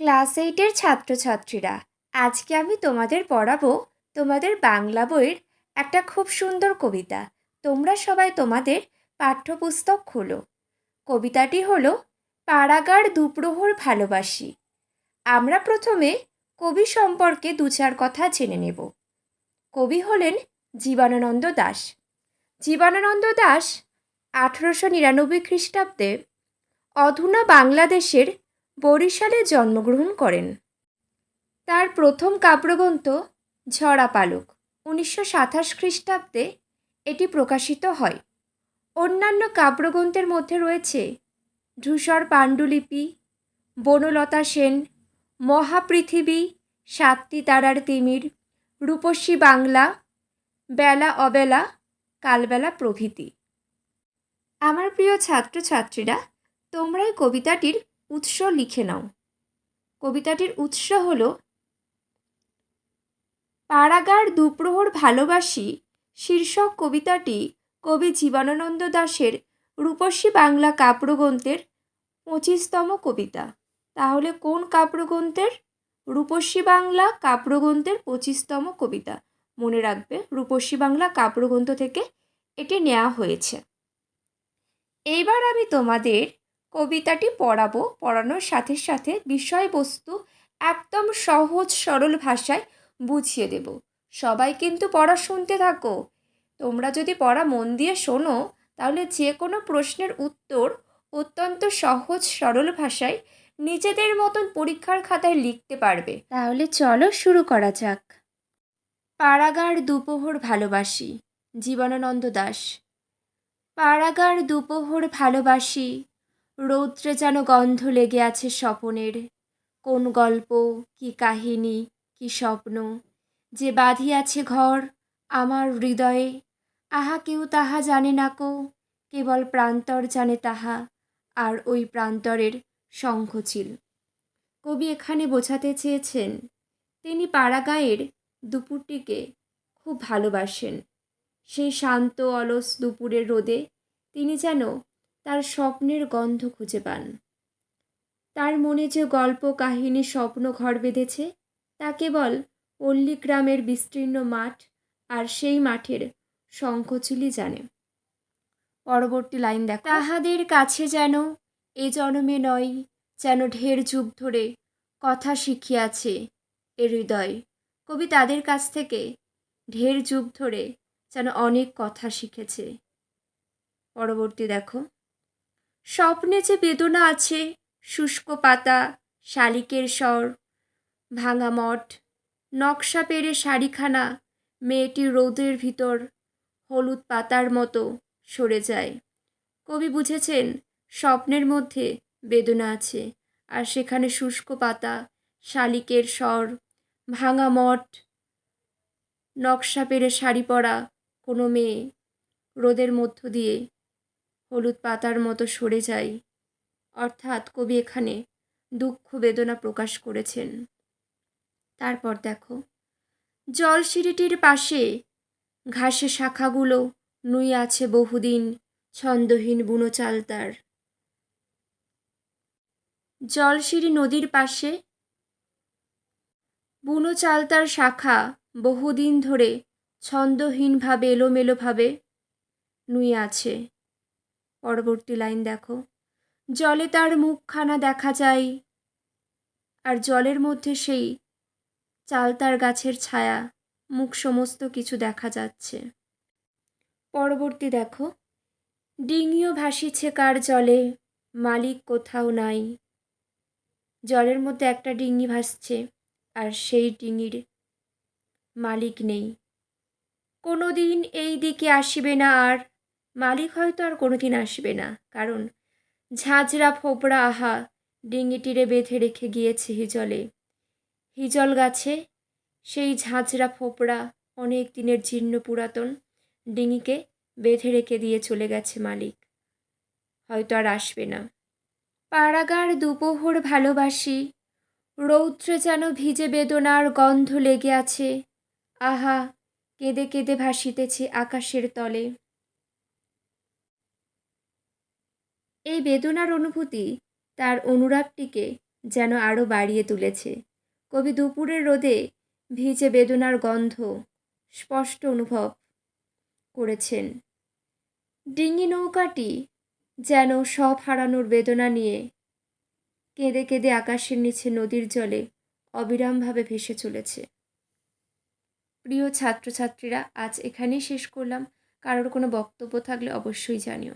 Class এইটের ছাত্রছাত্রীরা, আজকে আমি তোমাদের পড়াবো তোমাদের বাংলা বইয়ের একটা খুব সুন্দর কবিতা। তোমরা সবাই তোমাদের পাঠ্যপুস্তক খোলো। কবিতাটি হলো পাড়াগার দুপ্রহর ভালোবাসি। আমরা প্রথমে কবি সম্পর্কে দু চার কথা জেনে নেব। কবি হলেন জীবনানন্দ দাশ। জীবনানন্দ দাশ 1899 খ্রিস্টাব্দে অধুনা বাংলাদেশের বরিশালে জন্মগ্রহণ করেন। তার প্রথম কাব্যগ্রন্থ ঝরা পালক 1927 খ্রিস্টাব্দে এটি প্রকাশিত হয়। অন্যান্য কাব্যগ্রন্থের মধ্যে রয়েছে ধূসর পাণ্ডুলিপি, বনলতা সেন, মহাপৃথিবী, সাতটি তারার তিমির, রূপসী বাংলা, বেলা অবেলা, কালবেলা প্রভৃতি। আমার প্রিয় ছাত্রছাত্রীরা, তোমরা এই কবিতাটির উৎস লিখে নাও। কবিতাটির উৎস হলো পাড়াগার দুপ্রহর ভালোবাসি শীর্ষক কবিতাটি কবি জীবনানন্দ দাশের রূপসী বাংলা কাব্যগ্রন্থের 25তম কবিতা। তাহলে কোন কাব্যগ্রন্থের? রূপসী বাংলা কাব্যগ্রন্থের 25তম কবিতা। মনে রাখবে, রূপসী বাংলা কাব্যগ্রন্থ থেকে এটি নেওয়া হয়েছে। এইবার আমি তোমাদের কবিতাটি পড়াবো। পড়ানোর সাথে সাথে বিষয়বস্তু একদম সহজ সরল ভাষায় বুঝিয়ে দেব। সবাই কিন্তু পড়া শুনতে থাকো। তোমরা যদি পড়া মন দিয়ে শোনো, তাহলে যে কোনো প্রশ্নের উত্তর অত্যন্ত সহজ সরল ভাষায় নিজেদের মতন পরীক্ষার খাতায় লিখতে পারবে। তাহলে চলো শুরু করা যাক। পাড়াগার দুপ্রহর ভালোবাসি, জীবনানন্দ দাশ। পাড়াগার দুপ্রহর ভালোবাসি, রৌদ্রে যেন গন্ধ লেগে আছে স্বপনের। কোন গল্প, কি কাহিনী, কি স্বপ্ন যে বাঁধিয়াছে ঘর আমার হৃদয়ে। আহা কেউ তাহা জানে না কো, কেবল প্রান্তর জানে তাহা, আর ওই প্রান্তরের শঙ্খচিল। কবি এখানে বোঝাতে চেয়েছেন তিনি পাড়াগাঁয়ের দুপুরটিকে খুব ভালোবাসেন। সেই শান্ত অলস দুপুরের রোদে তিনি যেন তার স্বপ্নের গন্ধ খুঁজে পান। তার মনে যে গল্প কাহিনী স্বপ্ন ঘর বেঁধেছে, তা কেবল পল্লীগ্রামের বিস্তীর্ণ মাঠ আর সেই মাঠের শঙ্খচিলই জানে। পরবর্তী লাইন দেখো। তাহাদের কাছে যেন এ জন্মে নয়, যেন ঢের যুগ ধরে কথা শিখিয়াছে এ হৃদয়। কবি তাদের কাছ থেকে ঢের যুগ ধরে যেন অনেক কথা শিখেছে। পরবর্তী দেখো। স্বপ্নে যে বেদনা আছে, শুষ্ক পাতা, শালিকের স্বর, ভাঙা মঠ, নকশা পেরে শাড়িখানা মেয়েটির রৌদ্রের ভিতর হলুদ পাতার মতো সরে যায়। কবি বুঝেছেন স্বপ্নের মধ্যে বেদনা আছে, আর সেখানে শুষ্ক পাতা, শালিকের স্বর, ভাঙা মঠ, নকশা পেরে শাড়ি পরা কোনো মেয়ে রোদের মধ্য দিয়ে হলুদ পাতার মতো সরে যায়। অর্থাৎ কবি এখানে দুঃখ বেদনা প্রকাশ করেছেন। তারপর দেখো। জলসিঁড়িটির পাশে ঘাসে শাখাগুলো নুয়ে আছে বহুদিন, ছন্দহীন বুনো চাল তার। জলসিঁড়ি নদীর পাশে বুনো চাল তার শাখা বহুদিন ধরে ছন্দহীনভাবে এলোমেলোভাবে নুয়ে আছে। পরবর্তী লাইন দেখো। জলে তার মুখখানা দেখা যায়, আর জলের মধ্যে সেই চালতার গাছের ছায়া, মুখ সমস্ত কিছু দেখা যাচ্ছে। পরবর্তী দেখো। ডিঙিও ভাসিছে কার জলে, মালিক কোথাও নাই। জলের মধ্যে একটা ডিঙি ভাসছে, আর সেই ডিঙির মালিক নেই। কোনো দিন এই দিকে আসিবে না আর, মালিক হয়তো আর কোনো দিন আসবে না, কারণ ঝাঁঝরা ফোপড়া আহা ডিঙিটিরে বেঁধে রেখে গিয়েছে হিজলে। হিজল গাছে সেই ঝাঁঝরা ফোপড়া অনেক দিনের জীর্ণ পুরাতন ডিঙিকে বেঁধে রেখে দিয়ে চলে গেছে মালিক, হয়তো আর আসবে না। পাড়াগার দুপ্রহর ভালোবাসি, রৌদ্রে যেন ভিজে বেদনার গন্ধ লেগে আছে। আহা কেঁদে কেঁদে ভাসিতেছে আকাশের তলে। এই বেদনার অনুভূতি তার অনুরাগটিকে যেন আরও বাড়িয়ে তুলেছে। কবি দুপুরের রোদে ভিজে বেদনার গন্ধ স্পষ্ট অনুভব করেছেন। ডিঙি নৌকাটি যেন সব হারানোর বেদনা নিয়ে কেঁদে কেঁদে আকাশের নিচে নদীর জলে অবিরামভাবে ভেসে চলেছে। প্রিয় ছাত্রছাত্রীরা, আজ এখানেই শেষ করলাম। কারোর কোনো বক্তব্য থাকলে অবশ্যই জানিও।